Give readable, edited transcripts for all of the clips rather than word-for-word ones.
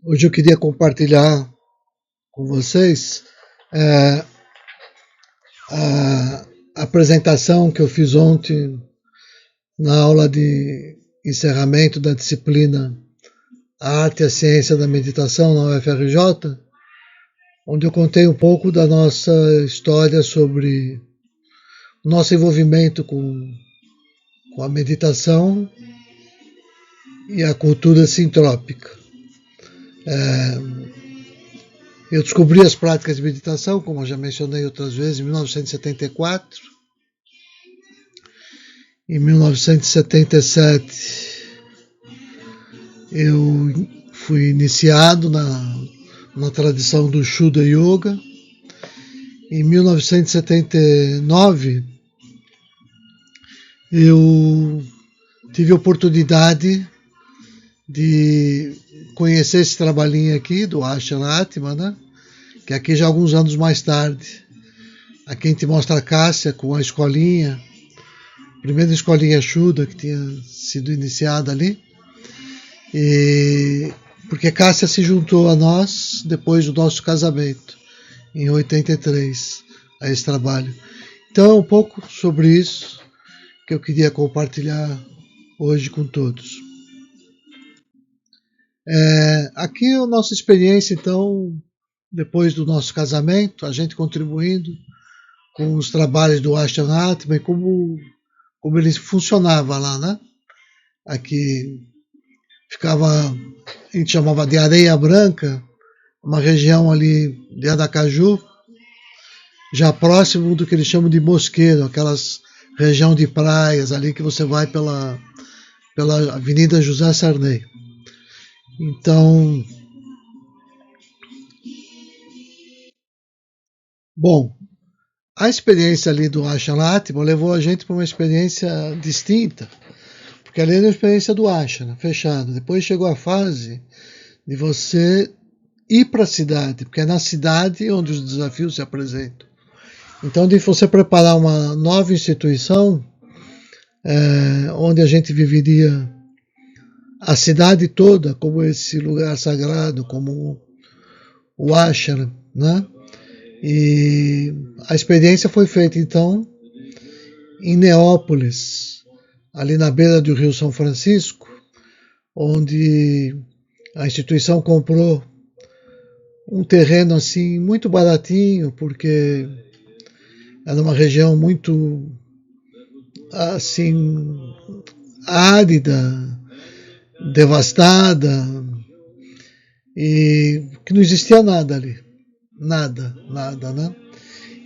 Hoje eu queria compartilhar com vocês é, a apresentação que eu fiz ontem na aula de encerramento da disciplina A Arte e a Ciência da Meditação na UFRJ, onde eu contei um pouco da nossa história sobre o nosso envolvimento com a meditação e a cultura sintrópica. Eu descobri as práticas de meditação, como eu já mencionei outras vezes, em 1974. Em 1977, eu fui iniciado na tradição do Shuddha Yoga. Em 1979, eu tive a oportunidade de conhecer esse trabalhinho aqui do Ashana Atma, né? Que aqui já alguns anos mais tarde. Aqui a gente mostra a Cássia com a escolinha, a primeira escolinha Shuddha que tinha sido iniciada ali. E porque Cássia se juntou a nós depois do nosso casamento, em 83, a esse trabalho. Então é um pouco sobre isso que eu queria compartilhar hoje com todos. Aqui a nossa experiência, então, depois do nosso casamento, a gente contribuindo com os trabalhos do Ashana Atma e como ele funcionava lá, né? Aqui ficava, a gente chamava de Areia Branca, uma região ali de Aracaju, já próximo do que eles chamam de Mosqueiro, aquelas região de praias ali que você vai pela Avenida José Sarney. Então, bom, a experiência ali do Ashana Atma levou a gente para uma experiência distinta, porque ali era a experiência do Ashana, fechado. Depois chegou a fase de você ir para a cidade, porque é na cidade onde os desafios se apresentam. Então, de você preparar uma nova instituição, onde a gente viveria a cidade toda como esse lugar sagrado, como o Ashram, né? E a experiência foi feita, então, em Neópolis, ali na beira do Rio São Francisco, onde a instituição comprou um terreno assim muito baratinho, porque era uma região muito assim árida, devastada, e que não existia nada ali. Nada, né?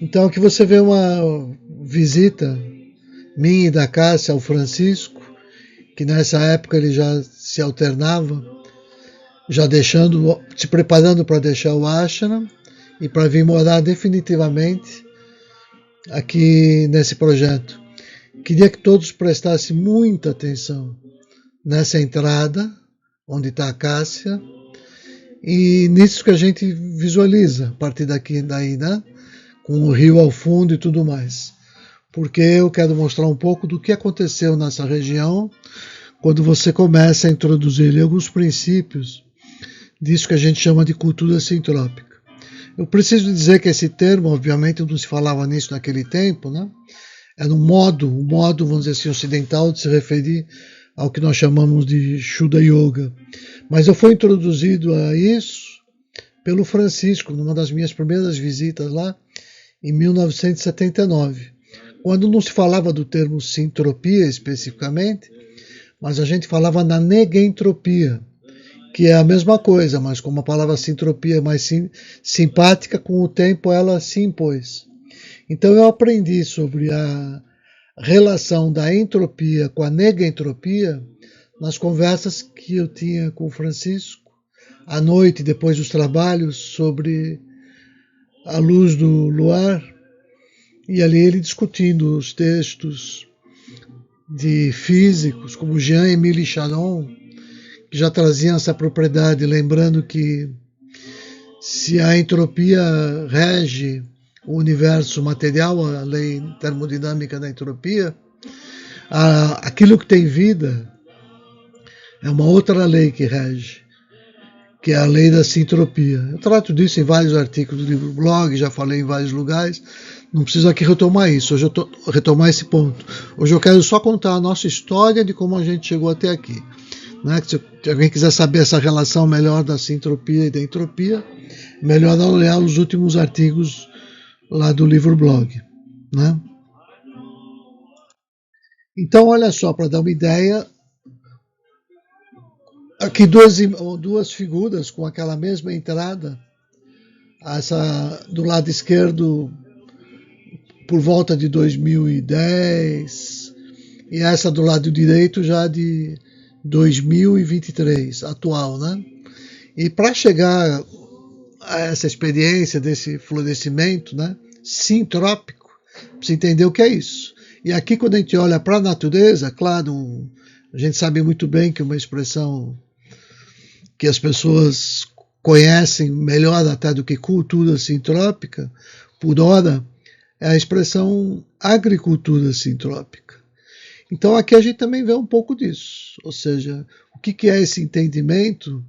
Então aqui você vê uma visita minha e da Cássia ao Francisco, que nessa época ele já se alternava, já se preparando para deixar o Ashram e para vir morar definitivamente aqui nesse projeto. Queria que todos prestassem muita atenção nessa entrada, onde está a Cássia, e nisso que a gente visualiza, a partir daí, né? Com o rio ao fundo e tudo mais. Porque eu quero mostrar um pouco do que aconteceu nessa região quando você começa a introduzir ali alguns princípios disso que a gente chama de cultura sintrópica. Eu preciso dizer que esse termo, obviamente, não se falava nisso naquele tempo, né? Era um modo, vamos dizer assim, ocidental de se referir ao que nós chamamos de Shuddha Yoga. Mas eu fui introduzido a isso pelo Francisco, numa das minhas primeiras visitas lá, em 1979, quando não se falava do termo sintropia especificamente, mas a gente falava na negentropia, que é a mesma coisa, mas como a palavra sintropia é mais simpática, com o tempo ela se impôs. Então eu aprendi sobre a relação da entropia com a negentropia nas conversas que eu tinha com o Francisco, à noite, depois dos trabalhos, sobre a luz do luar, e ali ele discutindo os textos de físicos como Jean-Émile Charon, que já traziam essa propriedade, lembrando que se a entropia rege o universo material, a lei termodinâmica da entropia, aquilo que tem vida é uma outra lei que rege, que é a lei da sintropia. Eu trato disso em vários artigos do livro blog, já falei em vários lugares, não preciso aqui retomar isso, hoje eu retomar esse ponto. Hoje eu quero só contar a nossa história de como a gente chegou até aqui. Né? Se alguém quiser saber essa relação melhor da sintropia e da entropia, melhor olhar os últimos artigos lá do livro blog. Né? Então, olha só, para dar uma ideia, aqui duas figuras com aquela mesma entrada, essa do lado esquerdo por volta de 2010 e essa do lado direito já de 2023, atual, né? E para chegar a essa experiência desse florescimento, né, sintrópico, precisa entender o que é isso. E aqui quando a gente olha para a natureza, claro, a gente sabe muito bem que uma expressão que as pessoas conhecem melhor até do que cultura sintrópica, por hora, é a expressão agricultura sintrópica. Então aqui a gente também vê um pouco disso, ou seja, o que é esse entendimento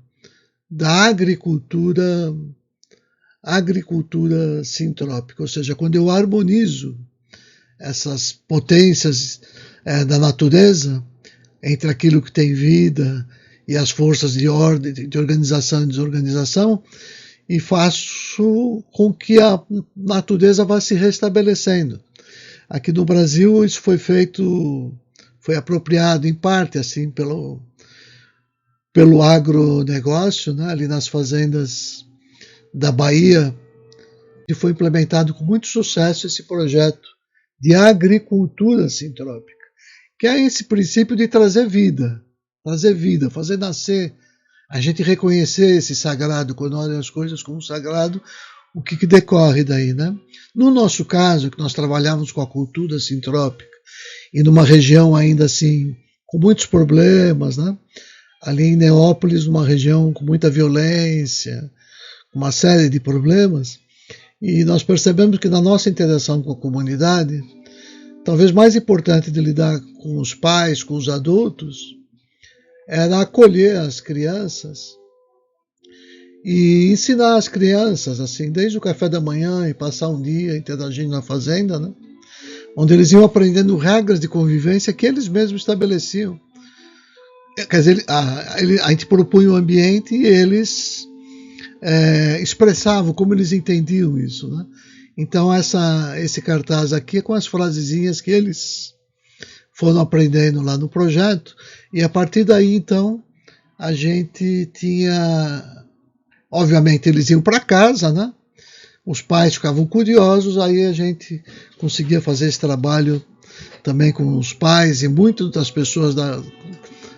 da agricultura sintrópica, ou seja, quando eu harmonizo essas potências da natureza entre aquilo que tem vida e as forças de ordem, de organização e desorganização, e faço com que a natureza vá se restabelecendo. Aqui no Brasil isso foi apropriado em parte assim pelo agronegócio, né, ali nas fazendas da Bahia, e foi implementado com muito sucesso esse projeto de agricultura sintrópica, que é esse princípio de trazer vida, fazer nascer, a gente reconhecer esse sagrado, quando olha as coisas como sagrado, o que decorre daí, né? No nosso caso, que nós trabalhamos com a cultura sintrópica, e numa região ainda assim, com muitos problemas, né? Ali em Neópolis, uma região com muita violência, uma série de problemas, e nós percebemos que na nossa interação com a comunidade, talvez mais importante de lidar com os pais, com os adultos, era acolher as crianças e ensinar as crianças, assim, desde o café da manhã e passar um dia interagindo na fazenda, né? Onde eles iam aprendendo regras de convivência que eles mesmos estabeleciam. Quer dizer, a gente propunha um ambiente e eles expressavam como eles entendiam isso, né? Então esse cartaz aqui é com as frasezinhas que eles foram aprendendo lá no projeto, e a partir daí então a gente tinha, obviamente eles iam para casa, né? Os pais ficavam curiosos, aí a gente conseguia fazer esse trabalho também com os pais, e muitas das pessoas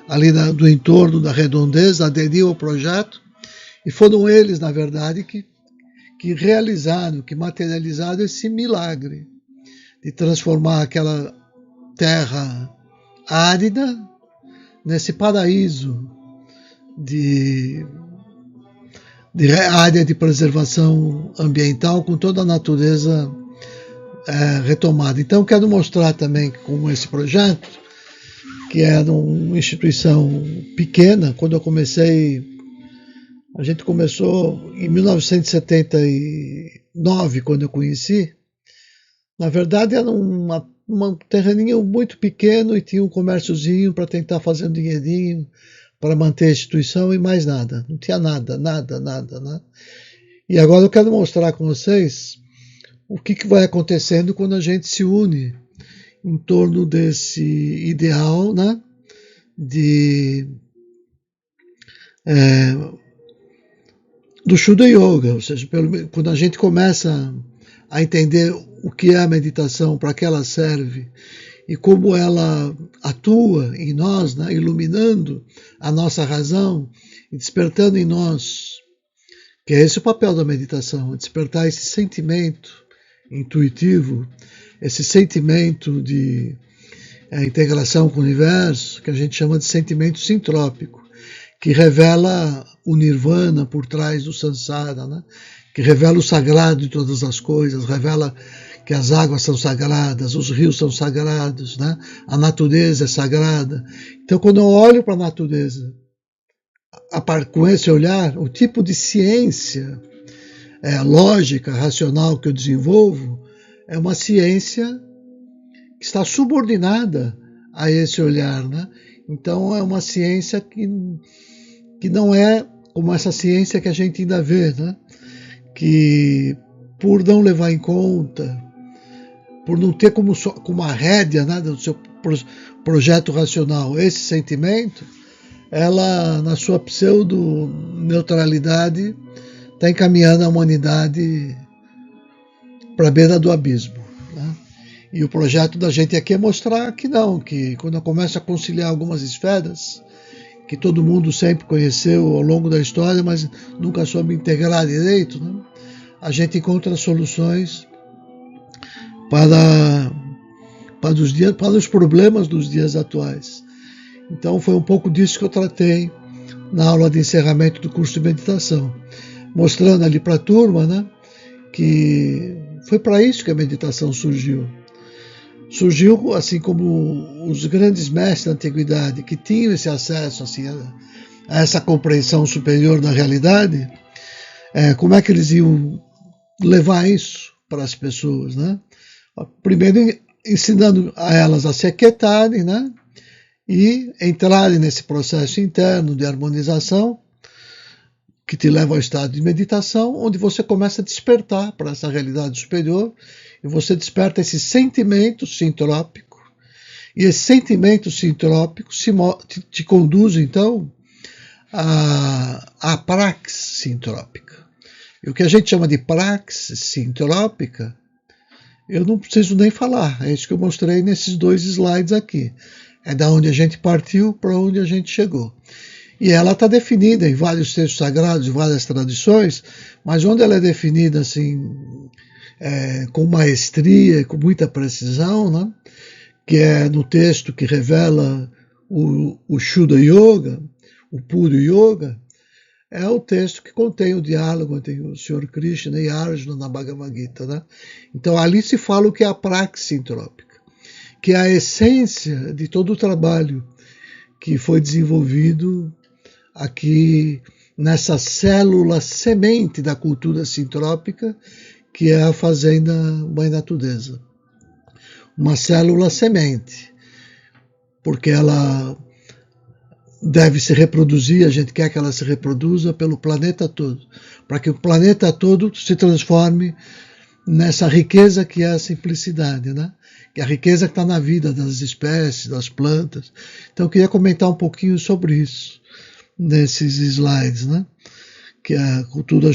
ali do entorno, da redondeza, aderiam ao projeto, e foram eles, na verdade, que realizaram, que materializaram esse milagre de transformar aquela terra árida nesse paraíso de área de preservação ambiental com toda a natureza retomada. Então quero mostrar também como esse projeto, que era uma instituição pequena, quando eu comecei, a gente começou em 1979, quando eu conheci, na verdade era um terreninho muito pequeno e tinha um comérciozinho para tentar fazer um dinheirinho para manter a instituição e mais nada. Não tinha nada, né? E agora eu quero mostrar com vocês o que vai acontecendo quando a gente se une em torno desse ideal, né, do Shuddha Yoga, ou seja, quando a gente começa a entender o que é a meditação, para que ela serve e como ela atua em nós, né, iluminando a nossa razão e despertando em nós, que é esse o papel da meditação, despertar esse sentimento intuitivo, esse sentimento de integração com o universo, que a gente chama de sentimento sintrópico, que revela o nirvana por trás do samsara, né? Que revela o sagrado de todas as coisas, revela que as águas são sagradas, os rios são sagrados, né? A natureza é sagrada. Então, quando eu olho para a natureza, com esse olhar, o tipo de ciência lógica, racional que eu desenvolvo é uma ciência que está subordinada a esse olhar, né? Então é uma ciência que não é como essa ciência que a gente ainda vê, né? Que por não levar em conta, por não ter como a rédea, né, do seu projeto racional esse sentimento, ela, na sua pseudo-neutralidade, está encaminhando a humanidade para a beira do abismo, né? E o projeto da gente aqui é mostrar que não, que quando começa a conciliar algumas esferas, que todo mundo sempre conheceu ao longo da história, mas nunca soube integrar direito, né? A gente encontra soluções para os problemas dos dias atuais. Então foi um pouco disso que eu tratei na aula de encerramento do curso de meditação, mostrando ali para a turma, né, que foi para isso que a meditação surgiu. Surgiu assim como os grandes mestres da antiguidade que tinham esse acesso assim, a essa compreensão superior da realidade, como é que eles iam levar isso para as pessoas, né? Primeiro ensinando a elas a se aquietarem, né? E entrarem nesse processo interno de harmonização que te leva ao estado de meditação, onde você começa a despertar para essa realidade superior e você desperta esse sentimento sintrópico, e esse sentimento sintrópico te conduz então à praxis sintrópica. E o que a gente chama de praxis sintrópica, eu não preciso nem falar, é isso que eu mostrei nesses 2 slides aqui. É da onde a gente partiu para onde a gente chegou. E ela está definida em vários textos sagrados, em várias tradições, mas onde ela é definida assim, com maestria, com muita precisão, né? Que é no texto que revela o Shuddha Yoga, o puro Yoga, é o texto que contém o diálogo entre o Sr. Krishna e Arjuna na Bhagavad Gita, né? Então ali se fala o que é a praxis sintrópica, que é a essência de todo o trabalho que foi desenvolvido aqui nessa célula semente da cultura sintrópica, que é a Fazenda Mãe Natureza. Uma célula semente, porque ela deve se reproduzir, a gente quer que ela se reproduza pelo planeta todo, para que o planeta todo se transforme nessa riqueza que é a simplicidade, né? Que é a riqueza que está na vida das espécies, das plantas. Então eu queria comentar um pouquinho sobre isso nesses slides, né? Que é a cultura,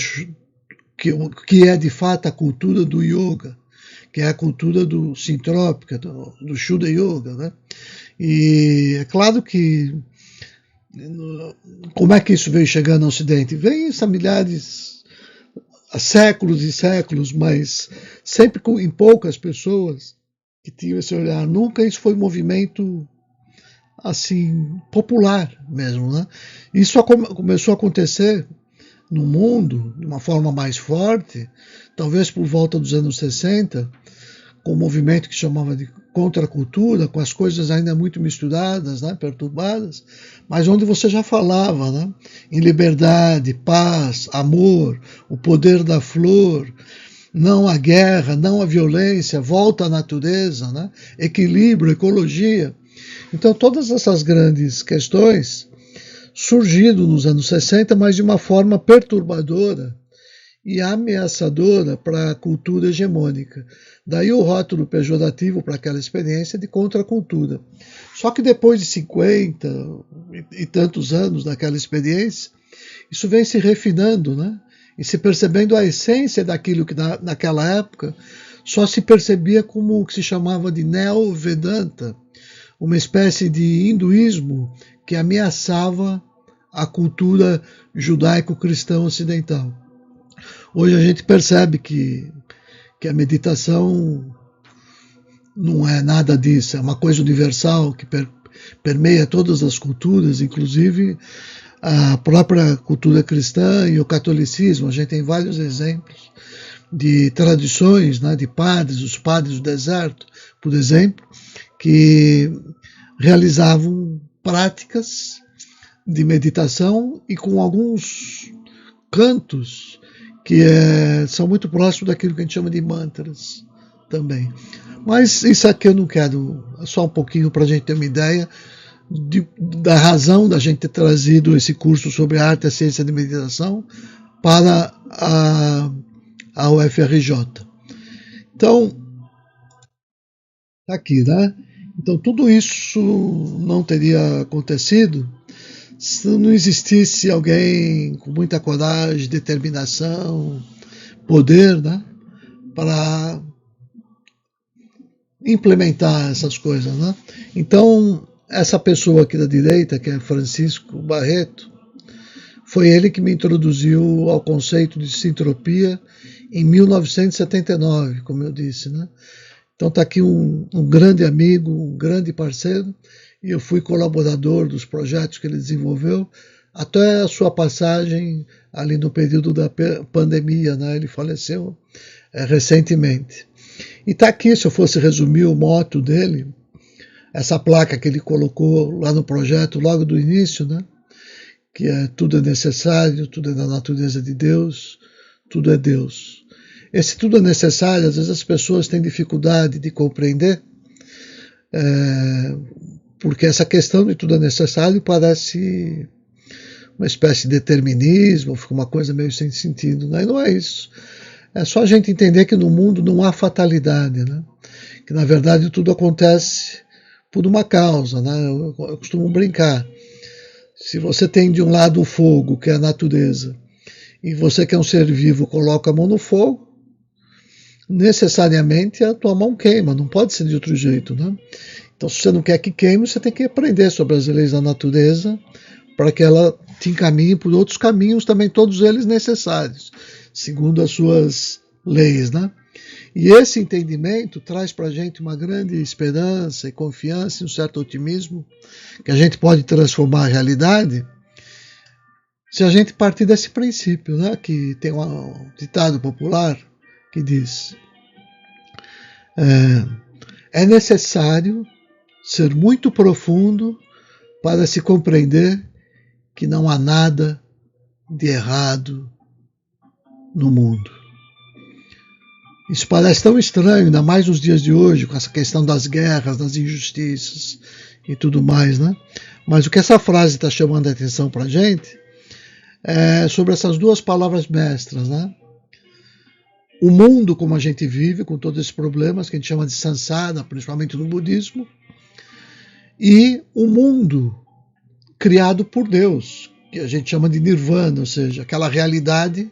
que é de fato a cultura do yoga, que é a cultura do sintrópica, do Shuddha Yoga, né? E é claro que como é que isso veio chegando ao Ocidente? Vem isso há milhares, há séculos e séculos, mas sempre em poucas pessoas que tinham esse olhar. Nunca isso foi um movimento assim popular mesmo, né? Isso começou a acontecer no mundo de uma forma mais forte, talvez por volta dos anos 60, com um movimento que chamava de contracultura, com as coisas ainda muito misturadas, né, perturbadas, mas onde você já falava, né, em liberdade, paz, amor, o poder da flor, não a guerra, não a violência, volta à natureza, né, equilíbrio, ecologia. Então todas essas grandes questões surgiram nos anos 60, mas de uma forma perturbadora e ameaçadora para a cultura hegemônica. Daí o rótulo pejorativo para aquela experiência de contracultura. Só que depois de 50 e tantos anos daquela experiência, isso vem se refinando, né? E se percebendo a essência daquilo que naquela época só se percebia como o que se chamava de Neo-Vedanta, uma espécie de hinduísmo que ameaçava a cultura judaico-cristã ocidental. Hoje a gente percebe que a meditação não é nada disso, é uma coisa universal que permeia todas as culturas, inclusive a própria cultura cristã e o catolicismo. A gente tem vários exemplos de tradições, né, de padres, os padres do deserto, por exemplo, que realizavam práticas de meditação e com alguns cantos que são muito próximos daquilo que a gente chama de mantras também. Mas isso aqui eu não quero, só um pouquinho para a gente ter uma ideia da razão da gente ter trazido esse curso sobre a arte e a ciência de meditação para a UFRJ. Então, tá aqui, né? Então, tudo isso não teria acontecido se não existisse alguém com muita coragem, determinação, poder, né? Para implementar essas coisas, né? Então, essa pessoa aqui da direita, que é Francisco Barreto, foi ele que me introduziu ao conceito de sintropia em 1979, como eu disse, né? Então está aqui um grande amigo, um grande parceiro, e eu fui colaborador dos projetos que ele desenvolveu até a sua passagem ali no período da pandemia, né? Ele faleceu recentemente. E está aqui, se eu fosse resumir o moto dele, essa placa que ele colocou lá no projeto, logo do início, né? Que é tudo é necessário, tudo é da natureza de Deus, tudo é Deus. Esse tudo é necessário, às vezes as pessoas têm dificuldade de compreender, porque essa questão de tudo é necessário parece uma espécie de determinismo, fica uma coisa meio sem sentido, né? E não é isso. É só a gente entender que no mundo não há fatalidade, né? Que na verdade tudo acontece por uma causa, né? Eu costumo brincar. Se você tem de um lado o fogo, que é a natureza, e você que é um ser vivo coloca a mão no fogo, necessariamente a tua mão queima, não pode ser de outro jeito, né? Então, se você não quer que queime, você tem que aprender sobre as leis da natureza para que ela te encaminhe por outros caminhos, também todos eles necessários, segundo as suas leis, né? E esse entendimento traz para a gente uma grande esperança e confiança e um certo otimismo que a gente pode transformar a realidade se a gente partir desse princípio, né? Que tem um ditado popular que diz: é necessário ser muito profundo para se compreender que não há nada de errado no mundo. Isso parece tão estranho, ainda mais nos dias de hoje, com essa questão das guerras, das injustiças e tudo mais, né? Mas o que essa frase está chamando a atenção para a gente é sobre essas duas palavras mestras, né? O mundo como a gente vive, com todos esses problemas que a gente chama de samsara, principalmente no budismo, e o mundo criado por Deus, que a gente chama de nirvana, ou seja, aquela realidade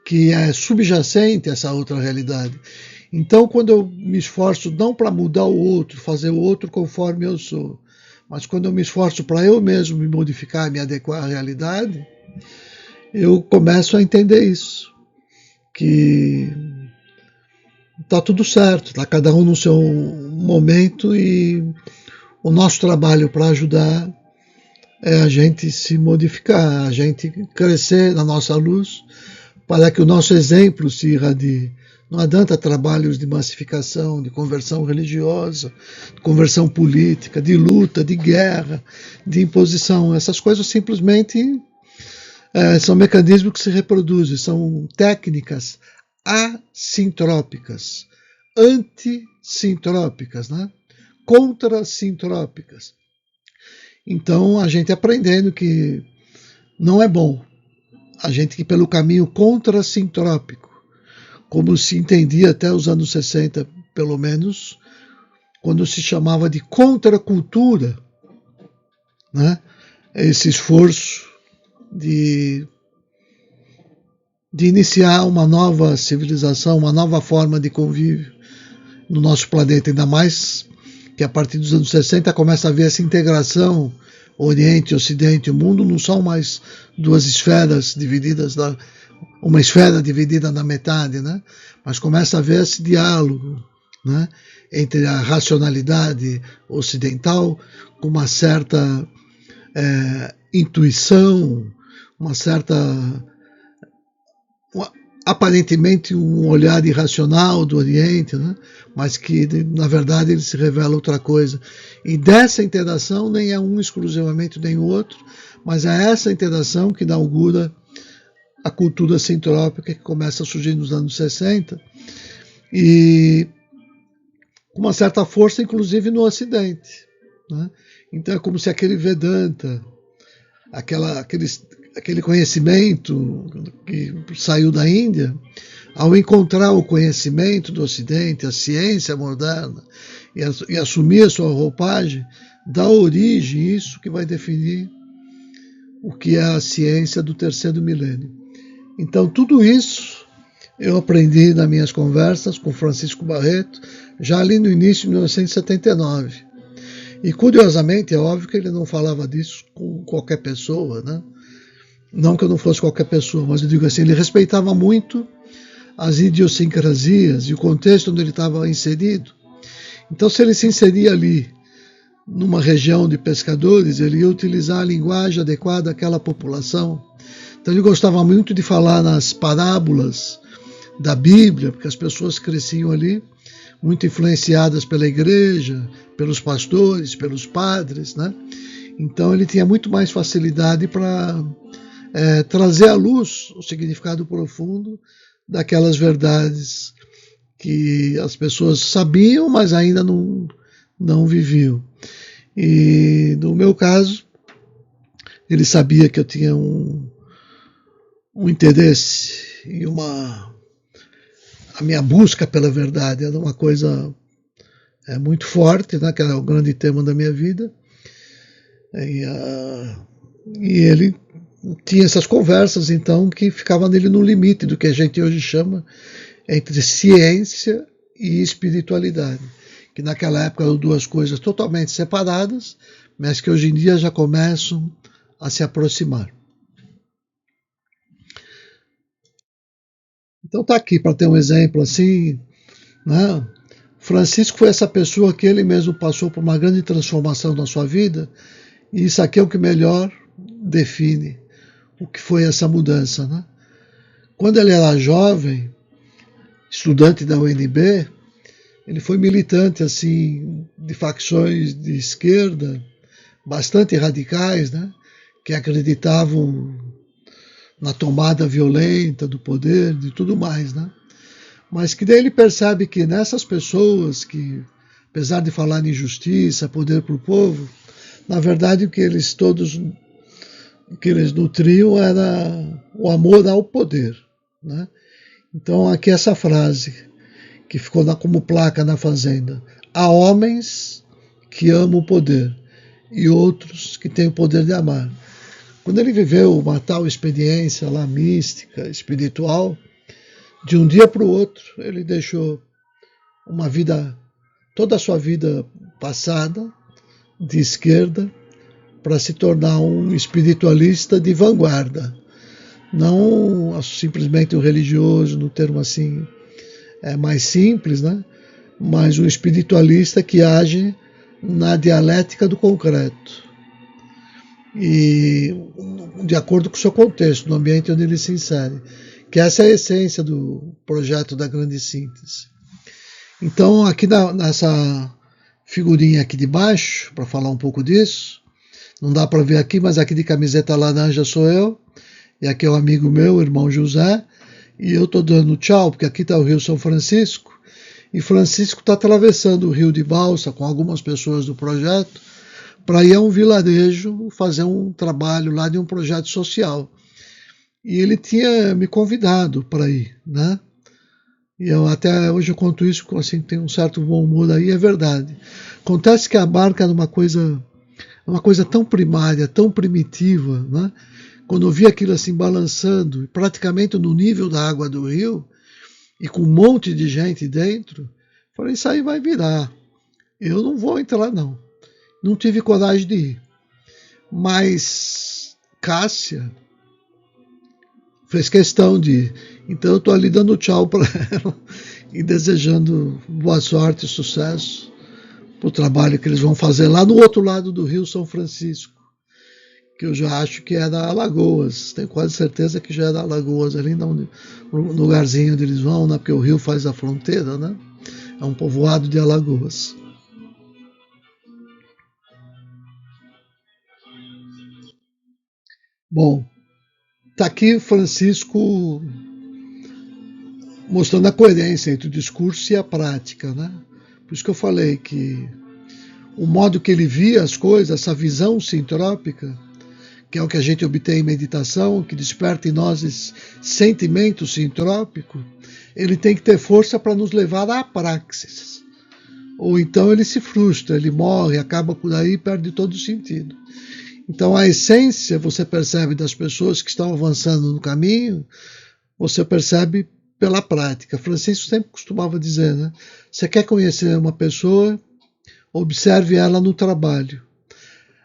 que é subjacente a essa outra realidade. Então, quando eu me esforço não para mudar o outro, fazer o outro conforme eu sou, mas quando eu me esforço para eu mesmo me modificar, me adequar à realidade, eu começo a entender isso, que está tudo certo, está cada um no seu momento e o nosso trabalho para ajudar é a gente se modificar, a gente crescer na nossa luz, para que o nosso exemplo se irradie. Não adianta trabalhos de massificação, de conversão religiosa, de conversão política, de luta, de guerra, de imposição. Essas coisas simplesmente são mecanismos que se reproduzem, são técnicas assintrópicas, antissintrópicas, né? Contrassintrópicas. Então, a gente aprendendo que não é bom a gente ir pelo caminho contrassintrópico, como se entendia até os anos 60, pelo menos, quando se chamava de contracultura, né? Esse esforço de iniciar uma nova civilização, uma nova forma de convívio no nosso planeta, ainda mais que a partir dos anos 60 começa a haver essa integração Oriente, Ocidente, o mundo não são mais duas esferas divididas, uma esfera dividida na metade, né? Mas começa a haver esse diálogo, né? Entre a racionalidade ocidental com uma certa intuição, uma certa aparentemente um olhar irracional do Oriente, né? Mas que na verdade ele se revela outra coisa. E dessa interação nem é um exclusivamente nem o outro, mas é essa interação que inaugura a cultura sintrópica que começa a surgir nos anos 60 e com uma certa força, inclusive no Ocidente, né? Então é como se aquele Vedanta, aquele conhecimento que saiu da Índia, ao encontrar o conhecimento do Ocidente, a ciência moderna, e assumir a sua roupagem, dá origem a isso que vai definir o que é a ciência do terceiro milênio. Então, tudo isso eu aprendi nas minhas conversas com Francisco Barreto, já ali no início de 1979. E, curiosamente, é óbvio que ele não falava disso com qualquer pessoa, né? Não que eu não fosse qualquer pessoa, mas eu digo assim, ele respeitava muito as idiosincrasias e o contexto onde ele estava inserido. Então, se ele se inseria ali, numa região de pescadores, ele ia utilizar a linguagem adequada àquela população. Então, ele gostava muito de falar nas parábolas da Bíblia, porque as pessoas cresciam ali, muito influenciadas pela igreja, pelos pastores, pelos padres, né? Então ele tinha muito mais facilidade para trazer à luz o significado profundo daquelas verdades que as pessoas sabiam, mas ainda não viviam. E no meu caso, ele sabia que eu tinha um interesse e a minha busca pela verdade era uma coisa muito forte, né, que era o grande tema da minha vida. E ele tinha essas conversas, então, que ficavam nele no limite do que a gente hoje chama entre ciência e espiritualidade, que naquela época eram duas coisas totalmente separadas, mas que hoje em dia já começam a se aproximar. Então está aqui para ter um exemplo assim, né? Francisco foi essa pessoa que ele mesmo passou por uma grande transformação na sua vida, e isso aqui é o que melhor define o que foi essa mudança, né? Quando ele era jovem, estudante da UNB, ele foi militante assim de facções de esquerda bastante radicais, né? Que acreditavam na tomada violenta do poder, de tudo mais, né? Mas que daí ele percebe que nessas pessoas que, apesar de falar em justiça, poder para o povo, na verdade o que eles nutriam era o amor ao poder, né? Então aqui essa frase que ficou como placa na fazenda: há homens que amam o poder e outros que têm o poder de amar. Quando ele viveu uma tal experiência lá mística, espiritual, de um dia para o outro ele deixou uma vida, toda a sua vida passada de esquerda, para se tornar um espiritualista de vanguarda, não simplesmente um religioso, no termo assim mais simples, né? Mas um espiritualista que age na dialética do concreto e de acordo com o seu contexto, no ambiente onde ele se insere, que essa é a essência do projeto da grande síntese. Então, aqui nessa figurinha aqui de baixo, para falar um pouco disso, não dá para ver aqui, mas aqui de camiseta laranja sou eu, e aqui é um amigo meu, o irmão José, e eu estou dando tchau, porque aqui está o Rio São Francisco, e Francisco está atravessando o rio de balsa com algumas pessoas do projeto, para ir a um vilarejo fazer um trabalho lá de um projeto social. E ele tinha me convidado para ir, né? E eu até hoje eu conto isso, assim, tem um certo bom humor aí, é verdade. Acontece que a barca era uma coisa tão primária, tão primitiva, né? Quando eu vi aquilo assim balançando, praticamente no nível da água do rio, e com um monte de gente dentro, falei, isso aí vai virar. Eu não vou entrar, não. Não tive coragem de ir. Mas Cássia fez questão de ir. Então eu estou ali dando tchau para ela e desejando boa sorte e sucesso para o trabalho que eles vão fazer lá no outro lado do Rio São Francisco, que eu já acho que é da Alagoas. Tenho quase certeza que já é da Alagoas, ali no lugarzinho onde eles vão, né? Porque o rio faz a fronteira, né? É um povoado de Alagoas. Bom, tá aqui Francisco mostrando a coerência entre o discurso e a prática, né? Por isso que eu falei que o modo que ele via as coisas, essa visão sintrópica, que é o que a gente obtém em meditação, que desperta em nós esse sentimento sintrópico, ele tem que ter força para nos levar à praxis. Ou então ele se frustra, ele morre, acaba por aí e perde todo o sentido. Então a essência, você percebe das pessoas que estão avançando no caminho, você percebe pela prática. Francisco sempre costumava dizer, né? Você quer conhecer uma pessoa, observe ela no trabalho.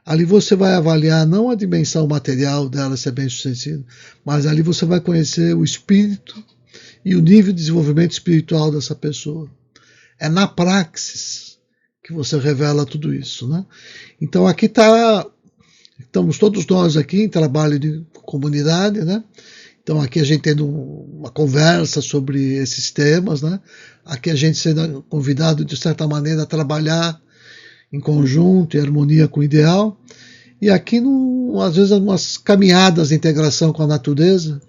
Ali você vai avaliar não a dimensão material dela ser bem-sucedida, mas ali você vai conhecer o espírito e o nível de desenvolvimento espiritual dessa pessoa. É na praxis que você revela tudo isso, né? Então aqui estamos todos nós aqui em trabalho de comunidade, né? Então aqui a gente tendo uma conversa sobre esses temas, né? Aqui a gente sendo convidado de certa maneira a trabalhar em conjunto, em harmonia com o ideal. E aqui, às vezes, umas caminhadas de integração com a natureza.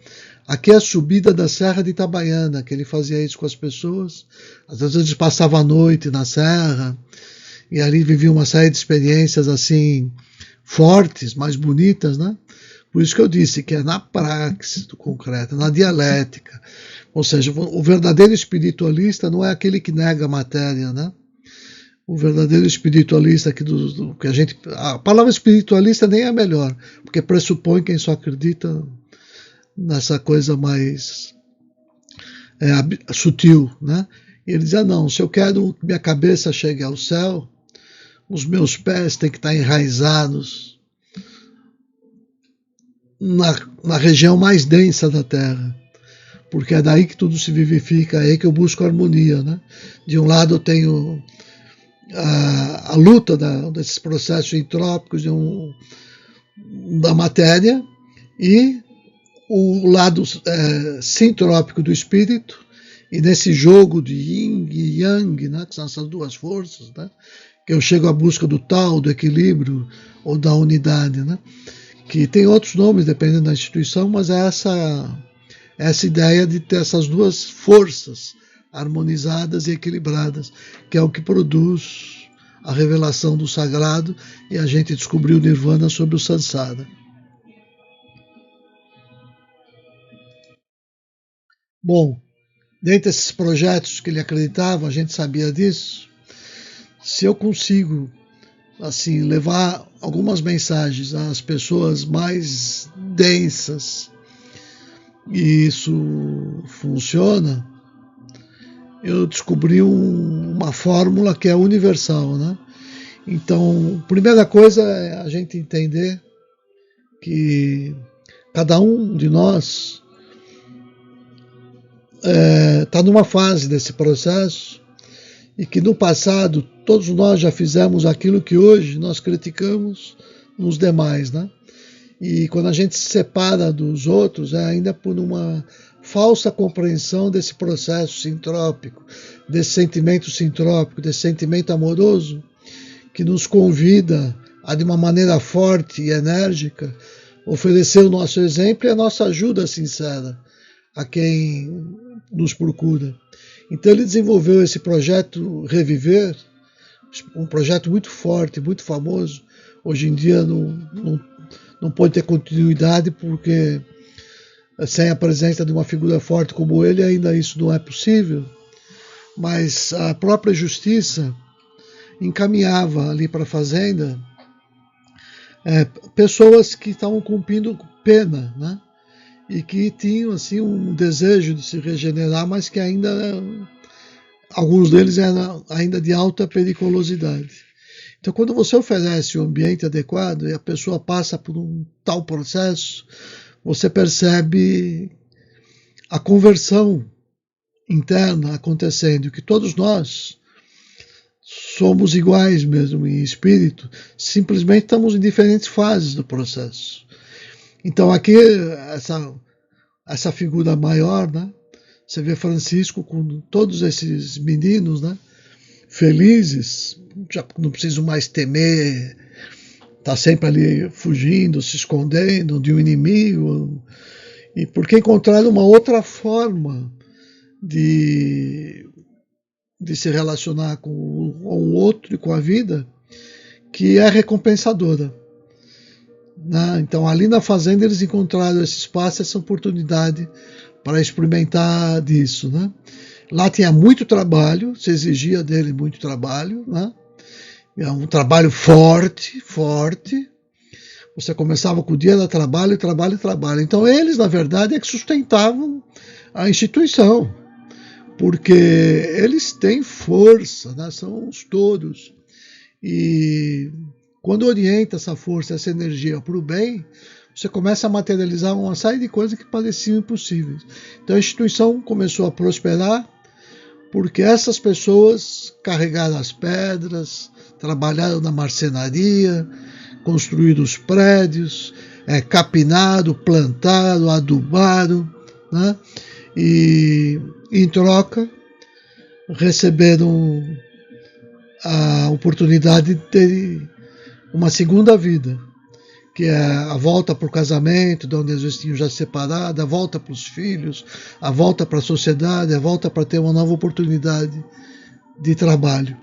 Aqui é a subida da Serra de Itabaiana, que ele fazia isso com as pessoas. Às vezes eles passavam a noite na serra, e ali viviam uma série de experiências assim fortes, mais bonitas, né? Por isso que eu disse que é na praxis do concreto, na dialética. Ou seja, o verdadeiro espiritualista não é aquele que nega a matéria, né? O verdadeiro espiritualista aqui que a gente, a palavra espiritualista nem é a melhor, porque pressupõe quem só acredita nessa coisa mais sutil, né? E ele dizia, não, se eu quero que minha cabeça chegue ao céu, os meus pés têm que estar enraizados na região mais densa da Terra, porque é daí que tudo se vivifica, é aí que eu busco harmonia, né? De um lado eu tenho a luta desses processos entrópicos da matéria e o lado sintrópico do espírito, e nesse jogo de yin e yang, né, que são essas duas forças, né, que eu chego à busca do tal, do equilíbrio ou da unidade, né, que tem outros nomes dependendo da instituição, mas é essa ideia de ter essas duas forças harmonizadas e equilibradas, que é o que produz a revelação do sagrado e a gente descobriu o nirvana sobre o samsara. Bom, dentre esses projetos que ele acreditava, a gente sabia disso, se eu consigo assim levar algumas mensagens às pessoas mais densas e isso funciona, eu descobri uma fórmula que é universal, né? Então, primeira coisa é a gente entender que cada um de nós está numa fase desse processo e que no passado todos nós já fizemos aquilo que hoje nós criticamos nos demais, né? E quando a gente se separa dos outros é ainda por uma falsa compreensão desse processo sintrópico, desse sentimento sintrópico, desse sentimento amoroso que nos convida a, de uma maneira forte e enérgica, oferecer o nosso exemplo e a nossa ajuda sincera a quem nos procura. Então ele desenvolveu esse projeto Reviver, um projeto muito forte, muito famoso. Hoje em dia não pode ter continuidade porque sem a presença de uma figura forte como ele, ainda isso não é possível, mas a própria justiça encaminhava ali para a fazenda pessoas que estavam cumprindo pena, né? E que tinham assim um desejo de se regenerar, mas que ainda alguns deles eram ainda de alta periculosidade. Então, quando você oferece um ambiente adequado e a pessoa passa por um tal processo, você percebe a conversão interna acontecendo, que todos nós somos iguais mesmo em espírito, simplesmente estamos em diferentes fases do processo. Então aqui, essa figura maior, né? Você vê Francisco com todos esses meninos, né? Felizes, já não precisam mais temer, tá sempre ali fugindo, se escondendo de um inimigo, e porque encontraram uma outra forma de se relacionar com o outro e com a vida, que é recompensadora. Né? Então, ali na fazenda, eles encontraram esse espaço, essa oportunidade para experimentar disso. Né? Lá tinha muito trabalho, se exigia dele muito trabalho, né? É um trabalho forte, forte. Você começava com o dia do trabalho, trabalho, trabalho. Então, eles, na verdade, é que sustentavam a instituição, porque eles têm força, né? São os touros. E quando orienta essa força, essa energia para o bem, você começa a materializar uma série de coisas que pareciam impossíveis. Então a instituição começou a prosperar porque essas pessoas carregaram as pedras, trabalharam na marcenaria, construíram os prédios, capinaram, plantaram, adubaram, né? E em troca receberam a oportunidade de ter uma segunda vida, que é a volta para o casamento, de onde às vezes tinham já separado, a volta para os filhos, a volta para a sociedade, a volta para ter uma nova oportunidade de trabalho.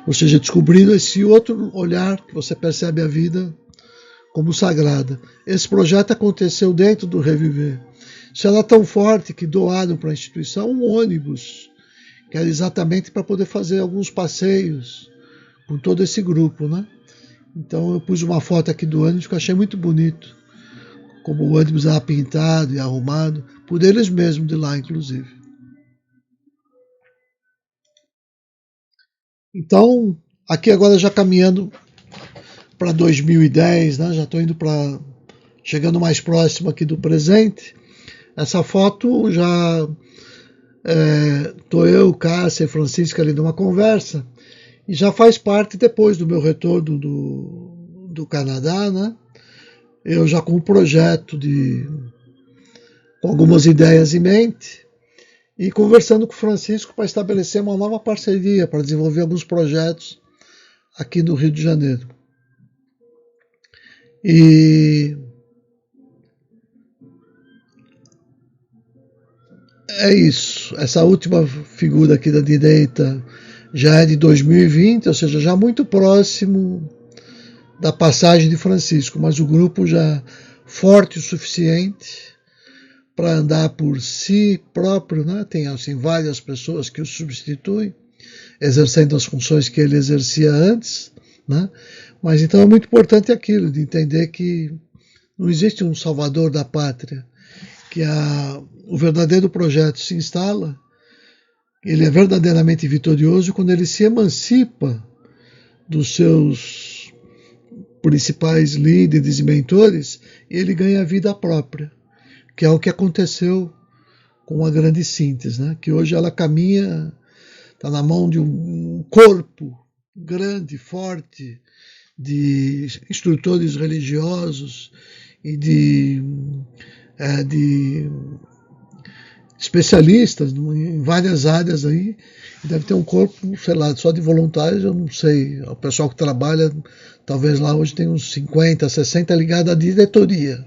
Ou seja, descobrindo esse outro olhar que você percebe a vida como sagrada. Esse projeto aconteceu dentro do Reviver. Isso era tão forte que doaram para a instituição um ônibus, que era exatamente para poder fazer alguns passeios com todo esse grupo, né? Então eu pus uma foto aqui do ônibus que eu achei muito bonito, como o ônibus era pintado e arrumado, por eles mesmos de lá, inclusive. Então, aqui agora já caminhando para 2010, né? Já estou indo para chegando mais próximo aqui do presente. Essa foto já estou eu, Cássia e Francisca ali numa conversa, e já faz parte depois do meu retorno do Canadá, né? Eu já com um projeto com algumas ideias em mente e conversando com o Francisco para estabelecer uma nova parceria para desenvolver alguns projetos aqui no Rio de Janeiro. E é isso. Essa última figura aqui da direita já é de 2020, ou seja, já muito próximo da passagem de Francisco, mas o grupo já forte o suficiente para andar por si próprio, né? Tem assim várias pessoas que o substituem, exercendo as funções que ele exercia antes, né? Mas então é muito importante aquilo, de entender que não existe um salvador da pátria, que o verdadeiro projeto se instala, ele é verdadeiramente vitorioso quando ele se emancipa dos seus principais líderes e mentores e ele ganha vida própria, que é o que aconteceu com a grande síntese, né? Que hoje ela caminha, está na mão de um corpo grande, forte, de instrutores religiosos e de especialistas em várias áreas aí. Deve ter um corpo, sei lá, só de voluntários, eu não sei. O pessoal que trabalha, talvez lá hoje tem uns 50, 60 ligados à diretoria,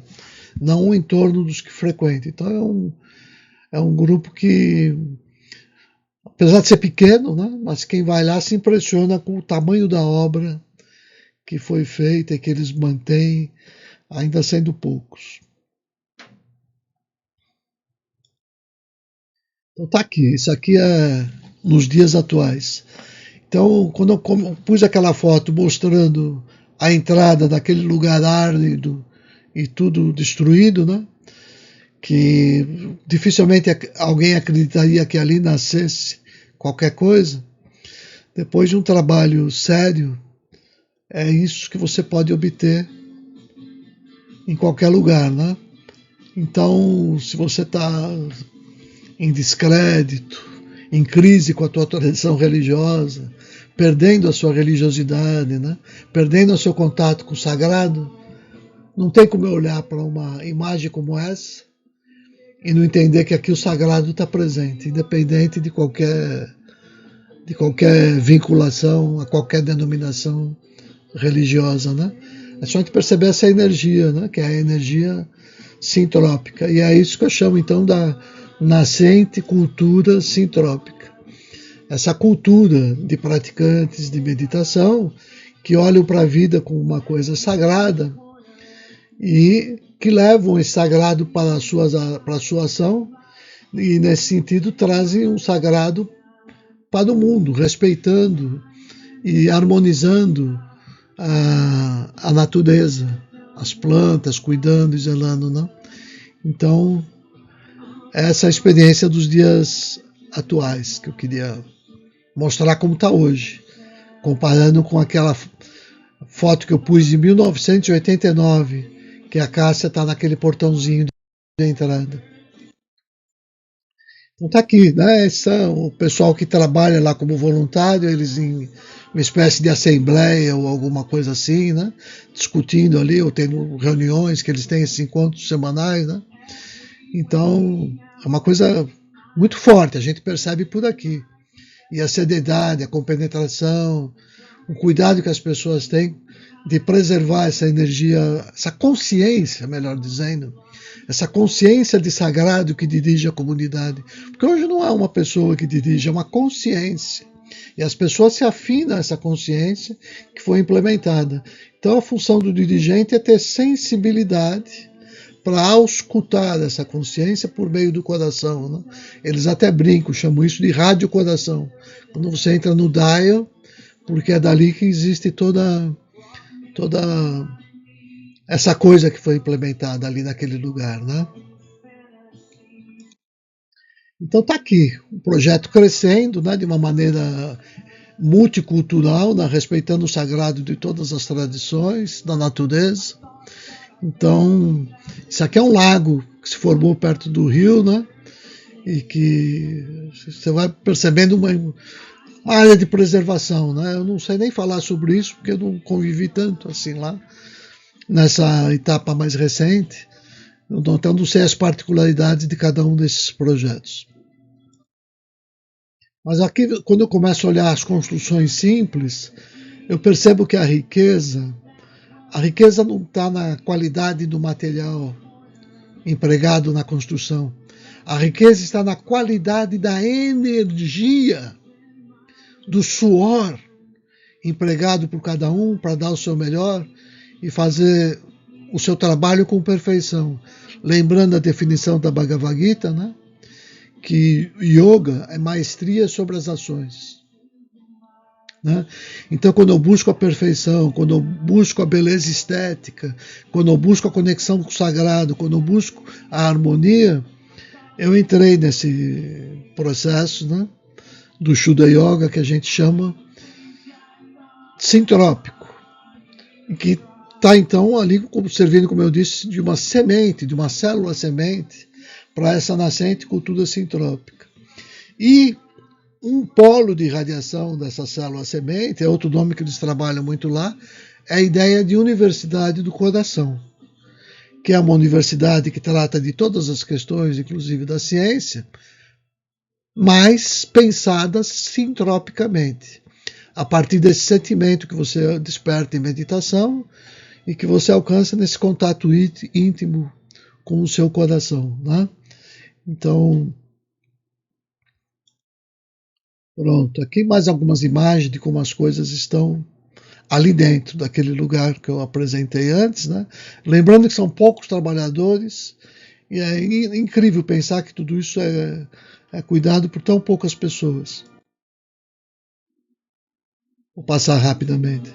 não em torno dos que frequentam. Então é um grupo que, apesar de ser pequeno, né, mas quem vai lá se impressiona com o tamanho da obra que foi feita e que eles mantêm, ainda sendo poucos. Então tá aqui, isso aqui é nos dias atuais. Então, quando eu pus aquela foto mostrando a entrada daquele lugar árido e tudo destruído, né? Que dificilmente alguém acreditaria que ali nascesse qualquer coisa. Depois de um trabalho sério, é isso que você pode obter em qualquer lugar, né? Então, se você está em descrédito, em crise com a tua tradição religiosa, perdendo a sua religiosidade, né? Perdendo o seu contato com o sagrado, não tem como eu olhar para uma imagem como essa e não entender que aqui o sagrado está presente, independente de qualquer vinculação, a qualquer denominação religiosa, né? É só a gente perceber essa energia, né? Que é a energia sintrópica. E é isso que eu chamo então da nascente cultura sintrópica. Essa cultura de praticantes de meditação que olham para a vida como uma coisa sagrada e que levam esse sagrado para a sua ação e, nesse sentido, trazem um sagrado para o mundo, respeitando e harmonizando a natureza, as plantas, cuidando e zelando, né? Então, essa é a experiência dos dias atuais que eu queria mostrar como está hoje, comparando com aquela foto que eu pus de 1989, que a Cássia está naquele portãozinho de entrada. Então tá aqui, né? Esse é o pessoal que trabalha lá como voluntário, eles em uma espécie de assembleia ou alguma coisa assim, né? Discutindo ali, ou tendo reuniões, que eles têm esses encontros semanais, né? Então, é uma coisa muito forte, a gente percebe por aqui. E a seriedade, a compenetração, o cuidado que as pessoas têm de preservar essa energia, essa consciência, melhor dizendo, essa consciência de sagrado que dirige a comunidade. Porque hoje não é uma pessoa que dirige, é uma consciência. E as pessoas se afinam a essa consciência que foi implementada. Então a função do dirigente é ter sensibilidade para auscultar essa consciência por meio do coração. Né? Eles até brincam, chamam isso de rádio coração. Quando você entra no dial, porque é dali que existe toda essa coisa que foi implementada ali naquele lugar, né? Então está aqui, um projeto crescendo, né, de uma maneira multicultural, né, respeitando o sagrado de todas as tradições da natureza. Então, isso aqui é um lago que se formou perto do rio, né? E que você vai percebendo uma área de preservação, né? Eu não sei nem falar sobre isso porque eu não convivi tanto assim lá nessa etapa mais recente. Então não sei as particularidades de cada um desses projetos. Mas aqui, quando eu começo a olhar as construções simples, eu percebo que a riqueza não está na qualidade do material empregado na construção. A riqueza está na qualidade da energia, do suor empregado por cada um para dar o seu melhor e fazer o seu trabalho com perfeição. Lembrando a definição da Bhagavad Gita, né? Que yoga é maestria sobre as ações. Né? Então, quando eu busco a perfeição, quando eu busco a beleza estética, quando eu busco a conexão com o sagrado, quando eu busco a harmonia, eu entrei nesse processo, né, do Shuddha Yoga que a gente chama sintrópico, que está então ali servindo, como eu disse, de uma semente, de uma célula semente para essa nascente cultura sintrópica. E um polo de radiação dessa célula semente, é outro nome que eles trabalham muito lá, é a ideia de universidade do coração, que é uma universidade que trata de todas as questões, inclusive da ciência, mas pensada sintropicamente, a partir desse sentimento que você desperta em meditação e que você alcança nesse contato íntimo com o seu coração, né? Então, pronto, aqui mais algumas imagens de como as coisas estão ali dentro daquele lugar que eu apresentei antes, né? Lembrando que são poucos trabalhadores e é incrível pensar que tudo isso é cuidado por tão poucas pessoas. Vou passar rapidamente.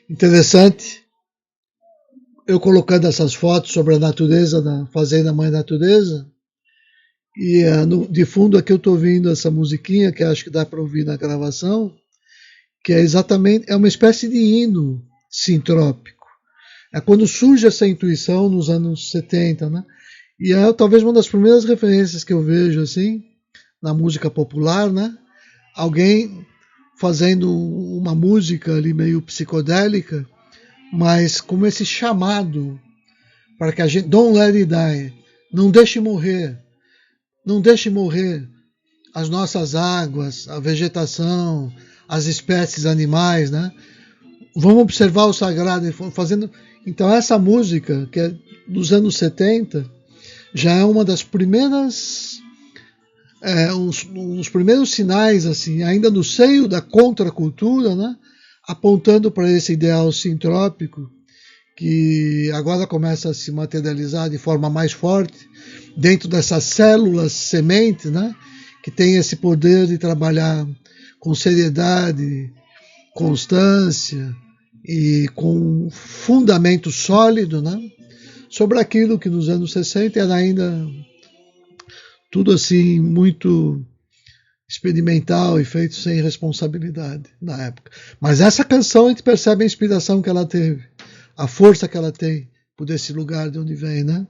Interessante eu colocando essas fotos sobre a natureza na Fazenda Mãe Natureza. E de fundo aqui eu estou ouvindo essa musiquinha que acho que dá para ouvir na gravação, que é exatamente uma espécie de hino sintrópico. É quando surge essa intuição nos anos 70, né? E é talvez uma das primeiras referências que eu vejo assim na música popular, né? Alguém fazendo uma música ali meio psicodélica, mas como esse chamado para que a gente don't let it die, não deixe morrer, não deixe morrer as nossas águas, a vegetação, as espécies animais, né? Vamos observar o sagrado, fazendo. Então essa música, que é dos anos 70, já é uma das primeiras, uns primeiros sinais, assim, ainda no seio da contracultura, né? Apontando para esse ideal sintrópico, que agora começa a se materializar de forma mais forte dentro dessas células sementes, né? Que tem esse poder de trabalhar com seriedade, constância e com fundamento sólido, né? Sobre aquilo que nos anos 60 era ainda tudo assim muito experimental e feito sem responsabilidade na época. Mas essa canção a gente percebe a inspiração que ela teve, a força que ela tem por esse lugar de onde vem, né?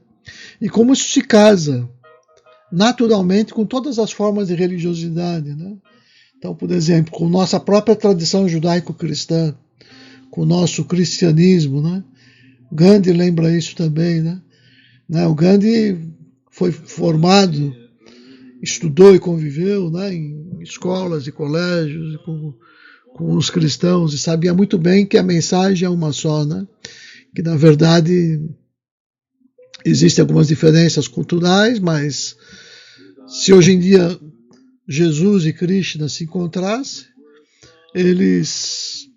E como isso se casa naturalmente com todas as formas de religiosidade, né? Então, por exemplo, com nossa própria tradição judaico-cristã, com o nosso cristianismo, né? Gandhi lembra isso também, né? O Gandhi foi formado, estudou e conviveu, né? Em escolas e colégios com os cristãos e sabia muito bem que a mensagem é uma só, né? Que na verdade existem algumas diferenças culturais, mas se hoje em dia Jesus e Krishna se encontrassem, eles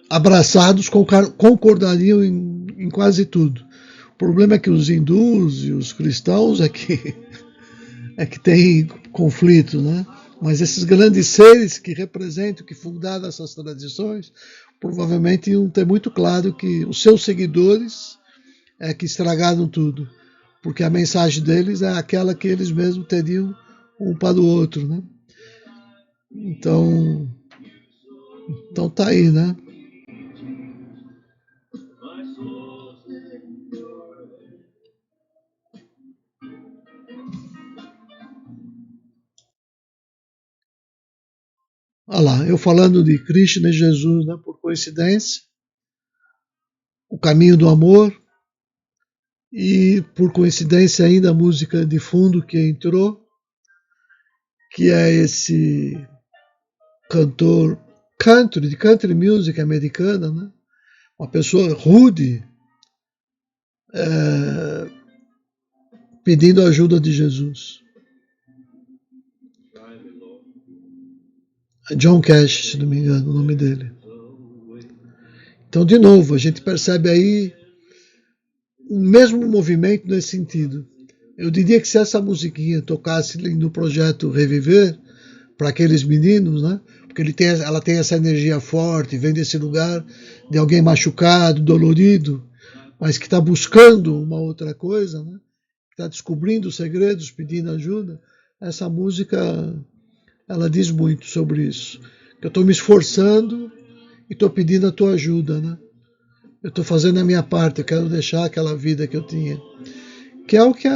abraçados concordariam em quase tudo. O problema é que os hindus e os cristãos é que tem conflito, né? Mas esses grandes seres que representam, que fundaram essas tradições, provavelmente iam ter muito claro que os seus seguidores é que estragaram tudo, porque a mensagem deles é aquela que eles mesmos teriam um para o outro, né? Então, então tá aí, né? Olha lá, eu falando de Krishna e Jesus, né? Por coincidência, o caminho do amor e por coincidência ainda a música de fundo que entrou, que é esse cantor country, de country music americana, né? Uma pessoa rude, é, pedindo a ajuda de Jesus. John Cash, se não me engano, o nome dele. Então, de novo, a gente percebe aí o mesmo movimento nesse sentido. Eu diria que se essa musiquinha tocasse no projeto Reviver, para aqueles meninos, né? Porque ela tem essa energia forte, vem desse lugar de alguém machucado, dolorido, mas que está buscando uma outra coisa, né? Está descobrindo segredos, pedindo ajuda. Essa música, ela diz muito sobre isso. Que eu estou me esforçando e estou pedindo a tua ajuda, né? Eu estou fazendo a minha parte, eu quero deixar aquela vida que eu tinha. Que é o que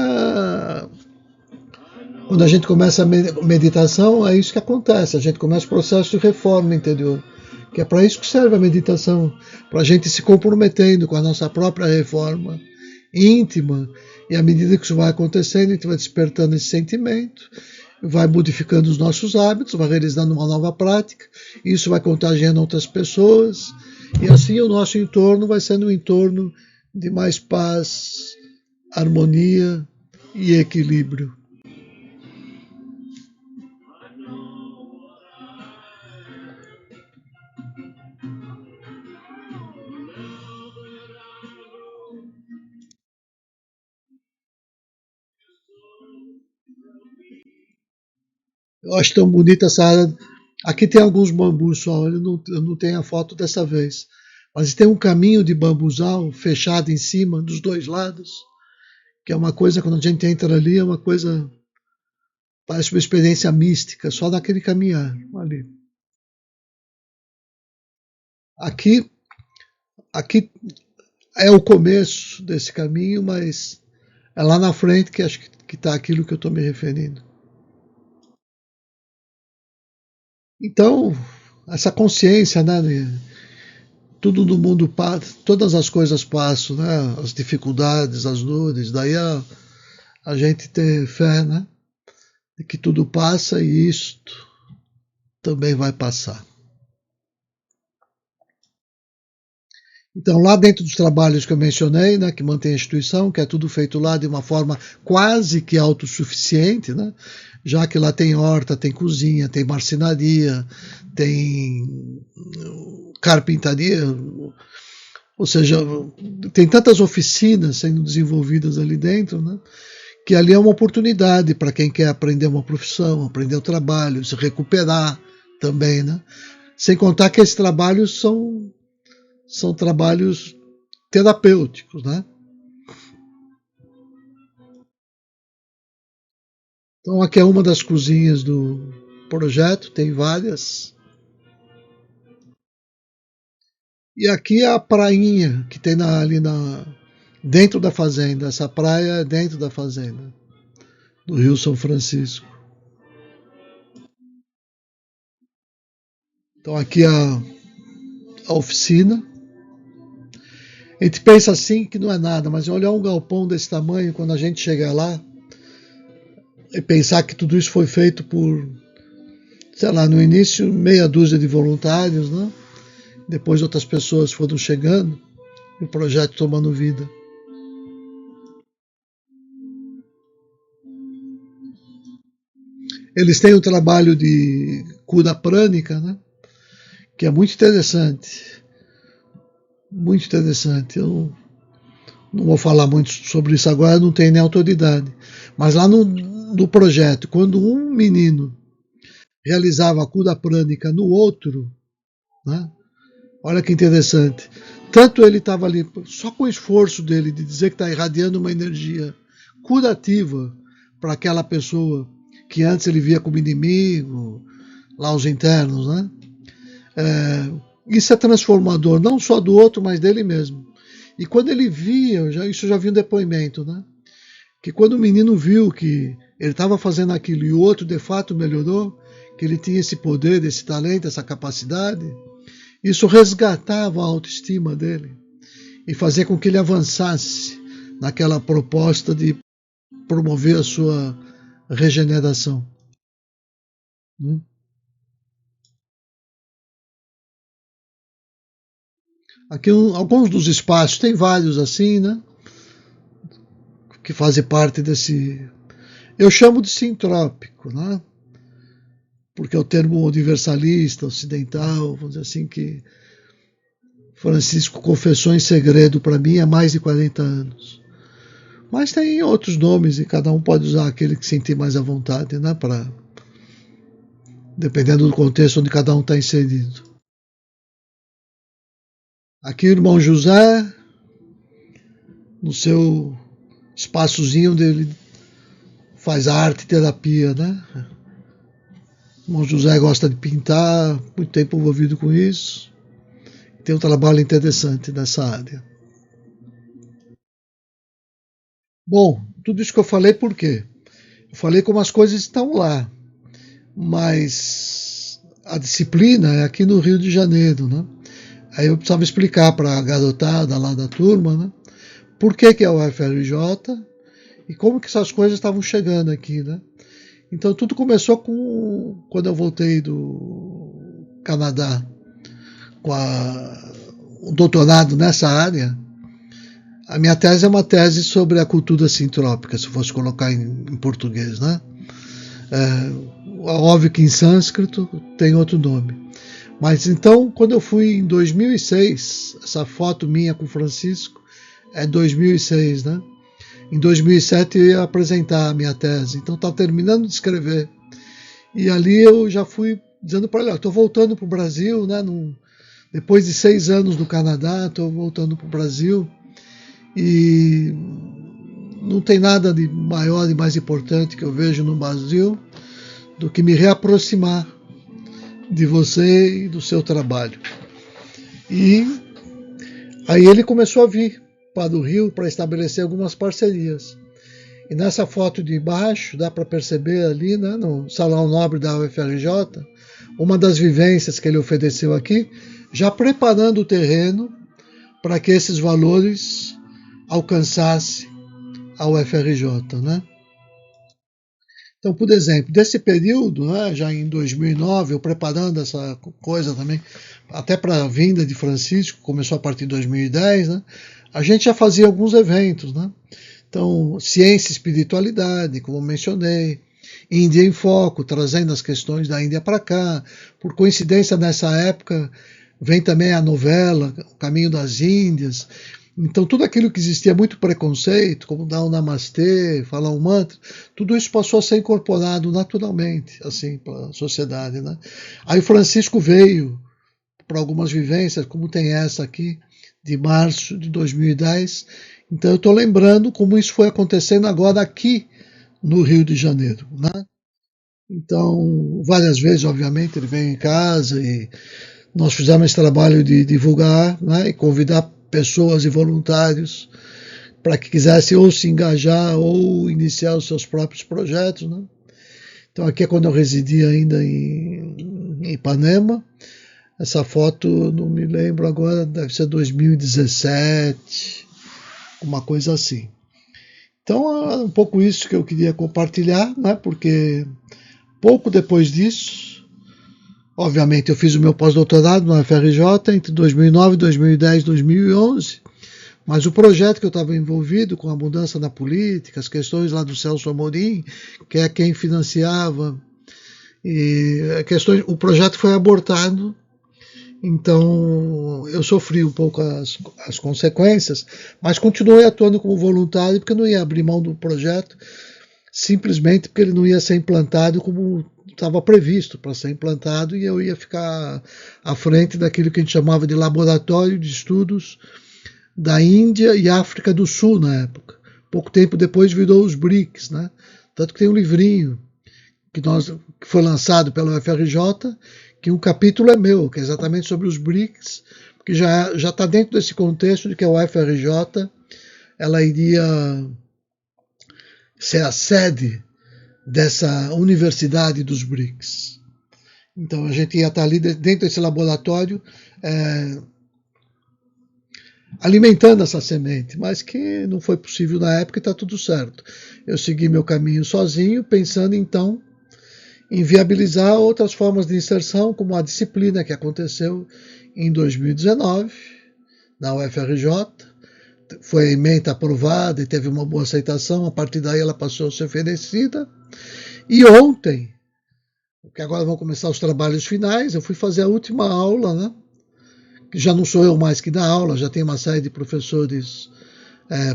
quando a gente começa a meditação, é isso que acontece. A gente começa o processo de reforma interior. Que é para isso que serve a meditação. Para a gente se comprometendo com a nossa própria reforma íntima. E à medida que isso vai acontecendo, a gente vai despertando esse sentimento, vai modificando os nossos hábitos, vai realizando uma nova prática. Isso vai contagiando outras pessoas. E assim o nosso entorno vai sendo um entorno de mais paz, harmonia e equilíbrio. Eu acho tão bonita essa área Aqui tem alguns bambus só, eu não tenho a foto dessa vez. Mas tem um caminho de bambuzal fechado em cima, dos dois lados, que é uma coisa, quando a gente entra ali, é uma coisa, parece uma experiência mística, só daquele caminhar ali. Aqui, aqui é o começo desse caminho, mas é lá na frente que acho que está aquilo que eu estou me referindo. Então, essa consciência, né, tudo no mundo passa, todas as coisas passam, né, as dificuldades, as dores, daí a gente ter fé, né, de que tudo passa e isto também vai passar. Então, lá dentro dos trabalhos que eu mencionei, né, que mantém a instituição, que é tudo feito lá de uma forma quase que autossuficiente, né, já que lá tem horta, tem cozinha, tem marcenaria, tem carpintaria, ou seja, tem tantas oficinas sendo desenvolvidas ali dentro, né, que ali é uma oportunidade para quem quer aprender uma profissão, aprender o trabalho, se recuperar também, né? Sem contar que esses trabalhos são trabalhos terapêuticos, né? Então aqui é uma das cozinhas do projeto, tem várias. E aqui é a prainha que tem ali dentro da fazenda. Essa praia é dentro da fazenda, do Rio São Francisco. Então aqui a oficina. A gente pensa assim que não é nada, mas olhar um galpão desse tamanho, quando a gente chegar lá, e pensar que tudo isso foi feito por, sei lá, no início meia dúzia de voluntários, né? Depois outras pessoas foram chegando e o projeto tomando vida. Eles têm um trabalho de cura prânica, né? Que é muito interessante. Muito interessante. Eu não vou falar muito sobre isso agora, não tenho nem autoridade. Mas lá no projeto, quando um menino realizava a cura prânica no outro, né? Olha que interessante. Tanto ele estava ali, só com o esforço dele de dizer que está irradiando uma energia curativa para aquela pessoa que antes ele via como inimigo, lá os internos, né? Isso é transformador, não só do outro, mas dele mesmo. E quando ele via, isso eu já vi um depoimento, né? Que quando o menino viu que ele estava fazendo aquilo e o outro de fato melhorou, que ele tinha esse poder, esse talento, essa capacidade, isso resgatava a autoestima dele e fazia com que ele avançasse naquela proposta de promover a sua regeneração. Aqui alguns dos espaços, tem vários assim, né? Que fazem parte desse. Eu chamo de sintrópico, né? Porque é o termo universalista, ocidental, vamos dizer assim, que Francisco confessou em segredo para mim há mais de 40 anos. Mas tem outros nomes e cada um pode usar aquele que sentir mais à vontade, né? Dependendo do contexto onde cada um está inserido. Aqui o irmão José, no seu espaçozinho onde ele faz arte e terapia, né? O irmão José gosta de pintar, muito tempo envolvido com isso. Tem um trabalho interessante nessa área. Bom, tudo isso que eu falei por quê? Eu falei como as coisas estão lá, mas a disciplina é aqui no Rio de Janeiro, né? Aí eu precisava explicar para a garotada lá da turma, né? Por que é o UFRJ e como que essas coisas estavam chegando aqui, né? Então tudo começou quando eu voltei do Canadá com o doutorado nessa área. A minha tese é uma tese sobre a cultura sintrópica, se fosse colocar em português, né? Óbvio que em sânscrito tem outro nome. Mas então, quando eu fui em 2006, essa foto minha com o Francisco é 2006, né? Em 2007 eu ia apresentar a minha tese, então estava terminando de escrever. E ali eu já fui dizendo para ele, estou voltando para o Brasil, né? Depois de 6 anos no Canadá, estou voltando para o Brasil e não tem nada de maior e mais importante que eu vejo no Brasil do que me reaproximar de você e do seu trabalho. E aí ele começou a vir para o Rio para estabelecer algumas parcerias. E nessa foto de baixo dá para perceber ali, né, no Salão Nobre da UFRJ, uma das vivências que ele ofereceu aqui, já preparando o terreno para que esses valores alcançassem a UFRJ, né? Então, por exemplo, desse período, né, já em 2009, eu preparando essa coisa também, até para a vinda de Francisco, começou a partir de 2010, né, a gente já fazia alguns eventos, né? Então, ciência e espiritualidade, como mencionei, Índia em Foco, trazendo as questões da Índia para cá. Por coincidência, nessa época, vem também a novela O Caminho das Índias. Então, tudo aquilo que existia muito preconceito, como dar um namastê, falar um mantra, tudo isso passou a ser incorporado naturalmente, assim, para a sociedade, né? Aí o Francisco veio para algumas vivências, como tem essa aqui, de março de 2010. Então, eu estou lembrando como isso foi acontecendo agora aqui no Rio de Janeiro, né? Então, várias vezes, obviamente, ele veio em casa e nós fizemos esse trabalho de divulgar, né, e convidar pessoas e voluntários para que quisessem ou se engajar ou iniciar os seus próprios projetos, né? Então aqui é quando eu residia ainda em Ipanema. Essa foto, não me lembro agora, deve ser 2017, uma coisa assim. Então é um pouco isso que eu queria compartilhar, né? Porque pouco depois disso, obviamente, eu fiz o meu pós-doutorado na UFRJ entre 2009, 2010 e 2011, mas o projeto que eu estava envolvido com a mudança na política, as questões lá do Celso Amorim, que é quem financiava, e o projeto foi abortado, então eu sofri um pouco as consequências, mas continuei atuando como voluntário, porque eu não ia abrir mão do projeto, simplesmente porque ele não ia ser implantado como estava previsto para ser implantado, e eu ia ficar à frente daquilo que a gente chamava de Laboratório de Estudos da Índia e África do Sul na época. Pouco tempo depois virou os BRICS, né? Tanto que tem um livrinho que foi lançado pela UFRJ, que um capítulo é meu, que é exatamente sobre os BRICS, que já está dentro desse contexto de que a UFRJ ela iria ser a sede dessa universidade dos BRICS. Então a gente ia estar ali dentro desse laboratório alimentando essa semente, mas que não foi possível na época e está tudo certo. Eu segui meu caminho sozinho, pensando então em viabilizar outras formas de inserção, como a disciplina que aconteceu em 2019 na UFRJ. Foi a ementa aprovada e teve uma boa aceitação, a partir daí ela passou a ser oferecida. E ontem, que agora vão começar os trabalhos finais, eu fui fazer a última aula, né? Que já não sou eu mais que dá aula, já tem uma série de professores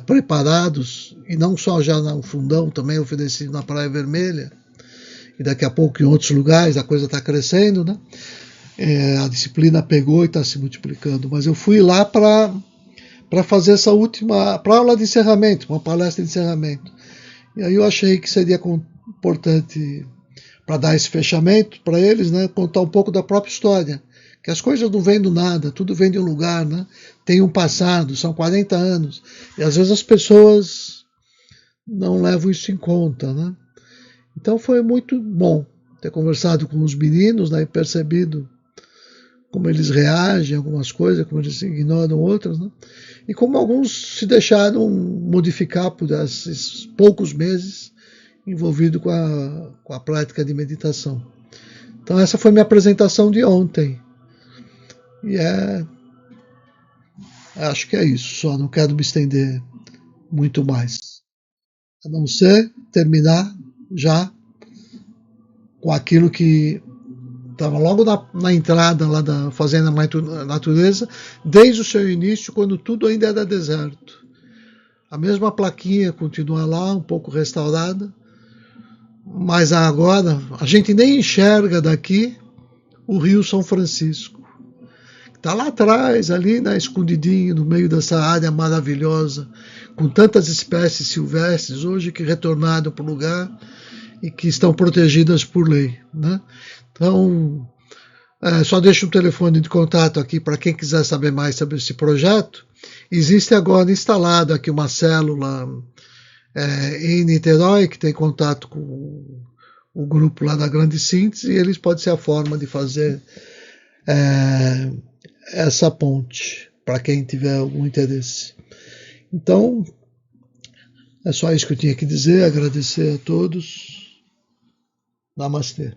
preparados, e não só já no Fundão, também oferecido na Praia Vermelha, e daqui a pouco em outros lugares a coisa está crescendo, né? A disciplina pegou e está se multiplicando, mas eu fui lá para fazer essa última, para aula de encerramento, uma palestra de encerramento. E aí eu achei que seria importante, para dar esse fechamento para eles, né, contar um pouco da própria história, que as coisas não vêm do nada, tudo vem de um lugar, né? Tem um passado, são 40 anos, e às vezes as pessoas não levam isso em conta, né? Então foi muito bom ter conversado com os meninos, né, e percebido como eles reagem a algumas coisas, como eles ignoram outras, né? E como alguns se deixaram modificar por esses poucos meses envolvido com a prática de meditação. Então essa foi minha apresentação de ontem. E acho que é isso, só não quero me estender muito mais. A não ser terminar já com aquilo que estava logo na entrada lá da Fazenda Natureza, desde o seu início, quando tudo ainda era deserto. A mesma plaquinha continua lá, um pouco restaurada, mas agora a gente nem enxerga daqui o Rio São Francisco. Está lá atrás, ali, né, escondidinho, no meio dessa área maravilhosa, com tantas espécies silvestres, hoje que retornaram para o lugar e que estão protegidas por lei, né? Então, só deixo um telefone de contato aqui para quem quiser saber mais sobre esse projeto. Existe agora instalado aqui uma célula em Niterói, que tem contato com o grupo lá da Grande Síntese, e eles podem ser a forma de fazer essa ponte, para quem tiver algum interesse. Então, é só isso que eu tinha que dizer, agradecer a todos. Namastê.